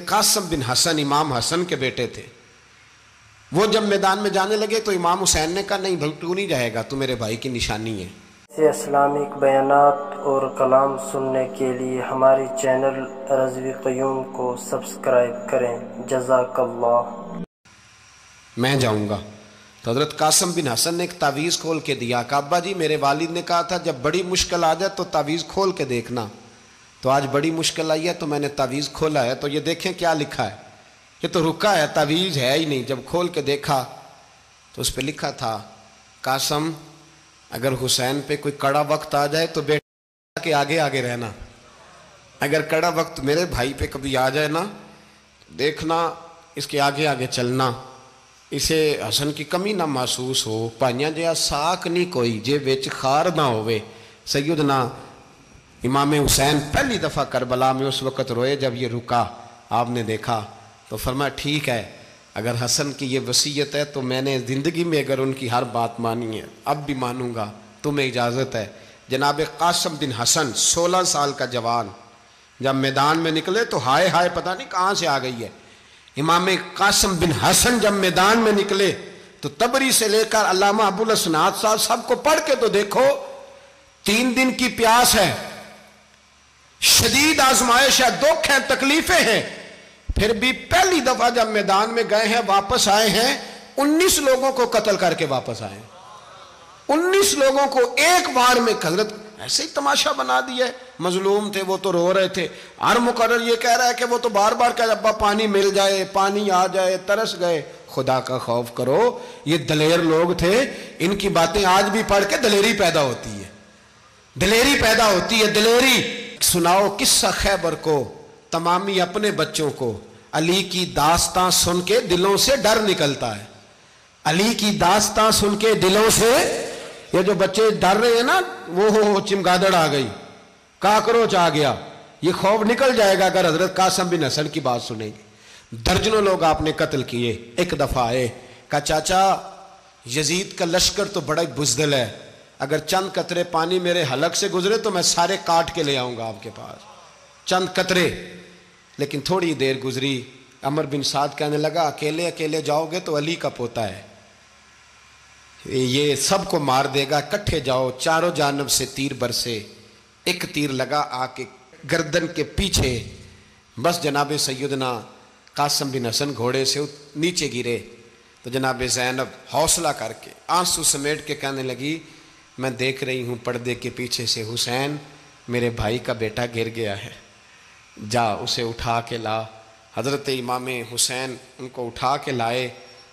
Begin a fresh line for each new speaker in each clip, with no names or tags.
قاسم بن حسن امام حسن کے بیٹے تھے. وہ جب میدان میں جانے لگے تو امام حسین نے کہا نہیں بھائی تو نہیں جائے گا، تو میرے بھائی کی نشانی ہے.
اسلامک بیانات اور کلام سننے کے لیے ہماری چینل رضوی قیوم کو سبسکرائب کریں. جزاک اللہ.
میں جاؤں گا. تو حضرت قاسم بن حسن نے ایک تعویذ کھول کے دیا کہ ابا جی میرے والد نے کہا تھا جب بڑی مشکل آ جائے تو تعویذ کھول کے دیکھنا. تو آج بڑی مشکل آئی ہے تو میں نے تعویذ کھولا ہے، تو یہ دیکھیں کیا لکھا ہے. یہ تو رکا ہے، تعویذ ہے ہی نہیں. جب کھول کے دیکھا تو اس پہ لکھا تھا قاسم اگر حسین پہ کوئی کڑا وقت آ جائے تو بیٹا کے آگے آگے رہنا، اگر کڑا وقت میرے بھائی پہ کبھی آ جائے نا دیکھنا اس کے آگے آگے چلنا، اسے حسن کی کمی نہ محسوس ہو. پائیاں جہاں ساک نہیں کوئی جے وچ خار نہ ہوئے. سیدنا امام حسین پہلی دفعہ کربلا میں اس وقت روئے جب یہ رکا. آپ نے دیکھا تو فرمایا ٹھیک ہے اگر حسن کی یہ وصیت ہے تو میں نے زندگی میں اگر ان کی ہر بات مانی ہے اب بھی مانوں گا، تمہیں اجازت ہے. جناب قاسم بن حسن 16 سال کا جوان جب میدان میں نکلے تو ہائے ہائے پتہ نہیں کہاں سے آ گئی ہے. امام قاسم بن حسن جب میدان میں نکلے تو تبری سے لے کر علامہ ابو الاسناد صاحب سب کو پڑھ کے تو دیکھو. 3 دن کی پیاس ہے، شدید آزمائش ہے، دکھ ہیں، تکلیفیں ہیں، پھر بھی پہلی دفعہ جب میدان میں گئے ہیں واپس آئے ہیں 19 لوگوں کو قتل کر کے واپس آئے ہیں. 19 لوگوں کو ایک بار میں حضرت ایسے ہی تماشا بنا دیا ہے. مظلوم تھے وہ تو رو رہے تھے. ہر مقرر یہ کہہ رہا ہے کہ وہ تو بار بار کہ ابا پانی مل جائے، پانی آ جائے، ترس گئے. خدا کا خوف کرو، یہ دلیر لوگ تھے. ان کی باتیں آج بھی پڑھ کے دلیری پیدا ہوتی ہے، دلیری پیدا ہوتی ہے، دلیری. سناؤ قصہ خیبر کو تمامی اپنے بچوں کو. علی کی داستان سن کے دلوں سے ڈر نکلتا ہے. علی کی داستان سن کے دلوں سے یہ جو بچے ڈر رہے ہیں نا وہ چمگادڑ آ گئی، کاکروچ آ گیا، یہ خوف نکل جائے گا اگر حضرت قاسم بن حسن کی بات سنیں گے. درجنوں لوگ آپ نے قتل کیے. ایک دفعہ آئے کہا چاچا یزید کا لشکر تو بڑا بزدل ہے، اگر چند قطرے پانی میرے حلق سے گزرے تو میں سارے کاٹ کے لے آؤں گا آپ کے پاس، چند قطرے. لیکن تھوڑی دیر گزری عمر بن سعد کہنے لگا اکیلے اکیلے جاؤ گے تو علی کا پوتا ہے یہ سب کو مار دے گا، کٹھے جاؤ. چاروں جانب سے تیر برسے، ایک تیر لگا آ کے گردن کے پیچھے. بس جناب سیدنا قاسم بن حسن گھوڑے سے نیچے گرے تو جناب زینب حوصلہ کر کے آنسو سمیٹ کے کہنے لگی میں دیکھ رہی ہوں پردے کے پیچھے سے حسین میرے بھائی کا بیٹا گر گیا ہے، جا اسے اٹھا کے لا. حضرت امام حسین ان کو اٹھا کے لائے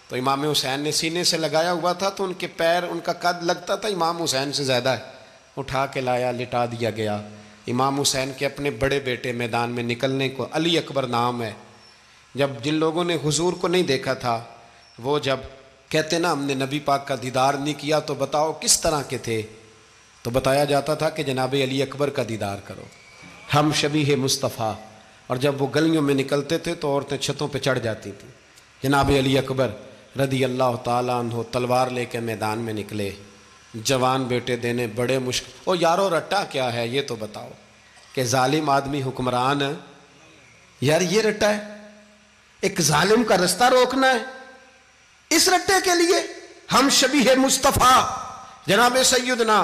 تو امام حسین نے سینے سے لگایا ہوا تھا تو ان کے پیر، ان کا قد لگتا تھا امام حسین سے زیادہ ہے. اٹھا کے لایا، لٹا دیا گیا. امام حسین کے اپنے بڑے بیٹے میدان میں نکلنے کو، علی اکبر نام ہے، جب جن لوگوں نے حضور کو نہیں دیکھا تھا وہ جب کہتے نا ہم نے نبی پاک کا دیدار نہیں کیا تو بتاؤ کس طرح کے تھے، تو بتایا جاتا تھا کہ جناب علی اکبر کا دیدار کرو، ہم شبیہ مصطفیٰ. اور جب وہ گلیوں میں نکلتے تھے تو عورتیں چھتوں پہ چڑھ جاتی تھیں. جناب علی اکبر رضی اللہ تعالیٰ عنہ تلوار لے کے میدان میں نکلے. جوان بیٹے دینے بڑے مشکل. او یارو رٹا کیا ہے یہ تو بتاؤ کہ ظالم آدمی حکمران ہے. یار یہ رٹا ہے، ایک ظالم کا رستہ روکنا ہے. اس رٹے کے لیے ہم شبیہ مصطفیٰ جناب سیدنا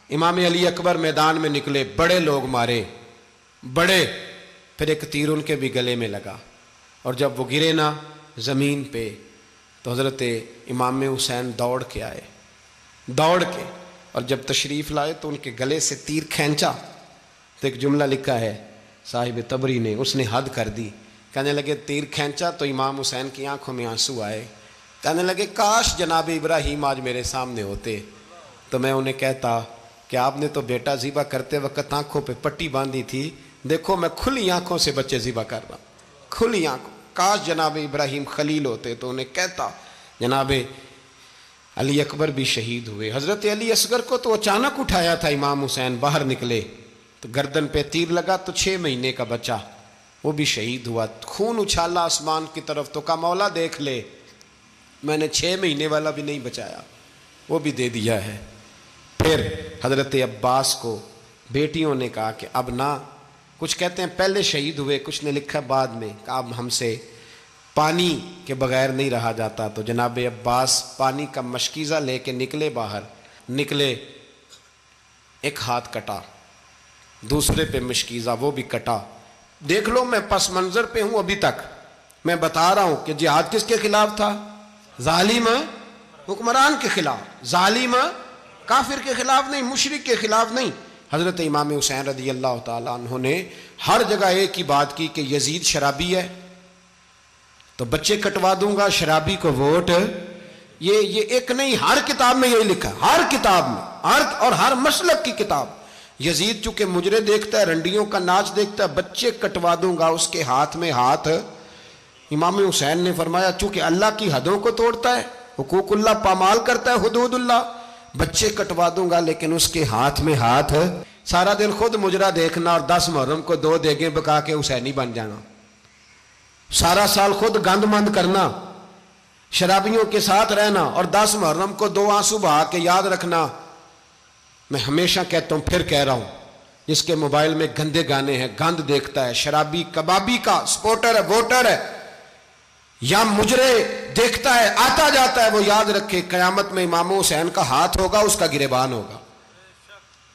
امام علی اکبر میدان میں نکلے، بڑے لوگ مارے، بڑے. پھر ایک تیر ان کے بھی گلے میں لگا اور جب وہ گرے نا زمین پہ تو حضرت امام حسین دوڑ کے آئے، دوڑ کے، اور جب تشریف لائے تو ان کے گلے سے تیر کھینچا تو ایک جملہ لکھا ہے صاحب تبری نے، اس نے حد کر دی. کہنے لگے تیر کھینچا تو امام حسین کی آنکھوں میں آنسو آئے. کہنے لگے کاش جناب ابراہیم آج میرے سامنے ہوتے تو میں انہیں کہتا کہ آپ نے تو بیٹا ذبح کرتے وقت آنکھوں پہ پٹی باندھی تھی، دیکھو میں کھلی آنکھوں سے بچے ذبح کر رہا ہوں، کھلی آنکھوں. کاش جناب ابراہیم خلیل ہوتے تو انہیں کہتا. جناب علی اکبر بھی شہید ہوئے. حضرت علی اصغر کو تو اچانک اٹھایا تھا امام حسین، باہر نکلے تو گردن پہ تیر لگا تو 6 مہینے کا بچہ وہ بھی شہید ہوا. خون اچھالا آسمان کی طرف تو کہا مولا دیکھ لے میں نے 6 مہینے والا بھی نہیں بچایا، وہ بھی دے دیا ہے. پھر حضرت عباس کو بیٹیوں نے کہا کہ اب نہ کچھ کہتے ہیں پہلے شہید ہوئے، کچھ نے لکھا بعد میں کہ اب ہم سے پانی کے بغیر نہیں رہا جاتا۔ تو جناب عباس پانی کا مشکیزہ لے کے نکلے، باہر نکلے، ایک ہاتھ کٹا، دوسرے پہ مشکیزہ، وہ بھی کٹا۔ دیکھ لو میں پس منظر پہ ہوں ابھی تک، میں بتا رہا ہوں کہ جہاد کس کے خلاف تھا؟ ظالم حکمران کے خلاف، ظالم کافر کے خلاف نہیں، مشرک کے خلاف نہیں۔ حضرت امام حسین رضی اللہ تعالیٰ عنہ نے ہر جگہ ایک ہی بات کی کہ یزید شرابی ہے تو بچے کٹوا دوں گا، شرابی کو ووٹ۔ یہ ایک نہیں، ہر کتاب میں یہی لکھا، ہر کتاب میں، اور ہر مسلک کی کتاب۔ یزید چونکہ مجرے دیکھتا ہے، رنڈیوں کا ناچ دیکھتا ہے، بچے کٹوا دوں گا، اس کے ہاتھ میں ہاتھ۔ امام حسین نے فرمایا چونکہ اللہ کی حدوں کو توڑتا ہے، حقوق اللہ پامال کرتا ہے، حدود اللہ، بچے کٹوا دوں گا لیکن اس کے ہاتھ میں ہاتھ۔ سارا دن خود مجرا دیکھنا اور 10 محرم کو 2 دیگیں پکا کے حسینی بن جانا، سارا سال خود گند مند کرنا، شرابیوں کے ساتھ رہنا، اور 10 محرم کو 2 آنسو بہا کے یاد رکھنا۔ میں ہمیشہ کہتا ہوں، پھر کہہ رہا ہوں، جس کے موبائل میں گندے گانے ہیں، گند دیکھتا ہے، شرابی کبابی کا سپورٹر ہے، ووٹر ہے، یا مجرے دیکھتا ہے آتا جاتا ہے، وہ یاد رکھے قیامت میں امام حسین کا ہاتھ ہوگا، اس کا گریبان ہوگا۔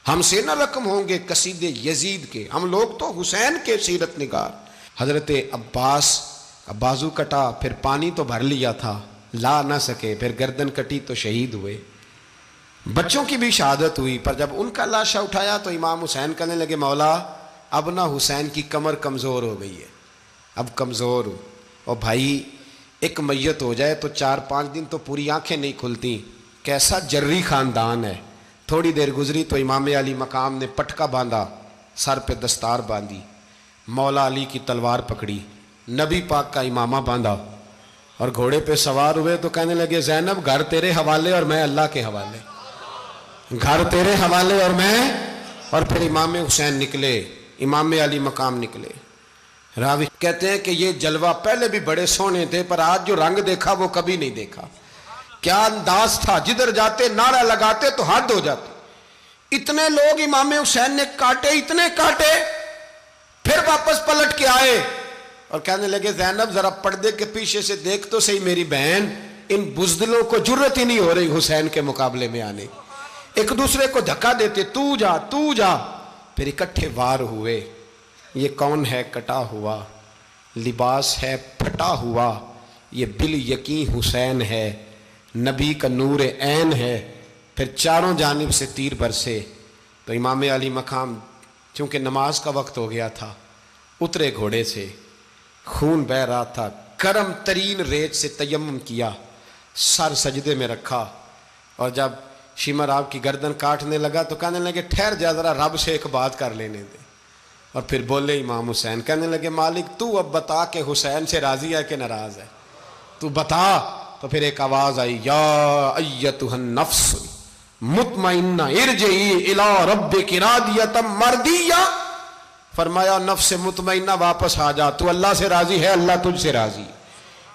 ہم سے نہ رقم ہوں گے قصید یزید کے، ہم لوگ تو حسین کے سیرت نگار۔ حضرت عباس کا بازو کٹا، پھر پانی تو بھر لیا تھا، لا نہ سکے، پھر گردن کٹی تو شہید ہوئے۔ بچوں کی بھی شہادت ہوئی، پر جب ان کا لاشا اٹھایا تو امام حسین کہنے لگے مولا اب نہ حسین کی کمر کمزور ہو گئی ہے، اب کمزور ہو۔ اور بھائی ایک میت ہو جائے تو 4-5 دن تو پوری آنکھیں نہیں کھلتی، کیسا جری خاندان ہے۔ تھوڑی دیر گزری تو امام علی مقام نے پٹکا باندھا، سر پہ دستار باندھی، مولا علی کی تلوار پکڑی، نبی پاک کا امامہ باندھا، اور گھوڑے پہ سوار ہوئے تو کہنے لگے زینب گھر تیرے حوالے اور میں اللہ کے حوالے، گھر تیرے حوالے اور میں۔ اور پھر امام حسین نکلے، امام علی مقام نکلے۔ راوی کہتے ہیں کہ یہ جلوہ پہلے بھی بڑے سونے تھے، پر آج جو رنگ دیکھا وہ کبھی نہیں دیکھا۔ کیا انداز تھا، جدھر جاتے نعرہ لگاتے تو حد ہو جاتے۔ اتنے لوگ امام حسین نے کاٹے، اتنے کاٹے، پھر واپس پلٹ کے آئے اور کہنے لگے زینب ذرا پردے کے پیچھے سے دیکھ تو صحیح میری بہن، ان بزدلوں کو جرت ہی نہیں ہو رہی حسین کے مقابلے میں آنے، ایک دوسرے کو دھکا دیتے، تو جا تو جا۔ پھر اکٹھے وار ہوئے۔ یہ کون ہے کٹا ہوا، لباس ہے پھٹا ہوا، یہ بال یقین حسین ہے، نبی کا نور عین ہے۔ پھر چاروں جانب سے تیر برسے تو امام علی مقام چونکہ نماز کا وقت ہو گیا تھا، اترے گھوڑے سے، خون بہہ رہا تھا، گرم ترین ریت سے تیمم کیا، سر سجدے میں رکھا، اور جب شمر آپ کی گردن کاٹنے لگا تو کہنے لگے ٹھہر جا ذرا رب سے ایک بات کر لینے دے۔ اور پھر بولے امام حسین، کہنے لگے مالک تو اب بتا کہ حسین سے راضی ہے کہ ناراض ہے، تو بتا۔ تو پھر ایک آواز آئی، یا ایتھا النفس مطمئنہ ارجعی الی ربک راضیۃ مرضیہ، فرمایا نفس مطمئنہ واپس آ جا، تو اللہ سے راضی ہے، اللہ تجھ سے راضی۔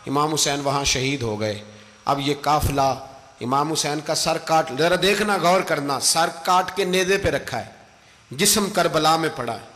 امام حسین وہاں شہید ہو گئے۔ اب یہ قافلہ امام حسین کا سر کاٹ، ذرا دیکھنا غور کرنا، سر کاٹ کے نیزے پہ رکھا ہے، جسم کربلا میں پڑا ہے،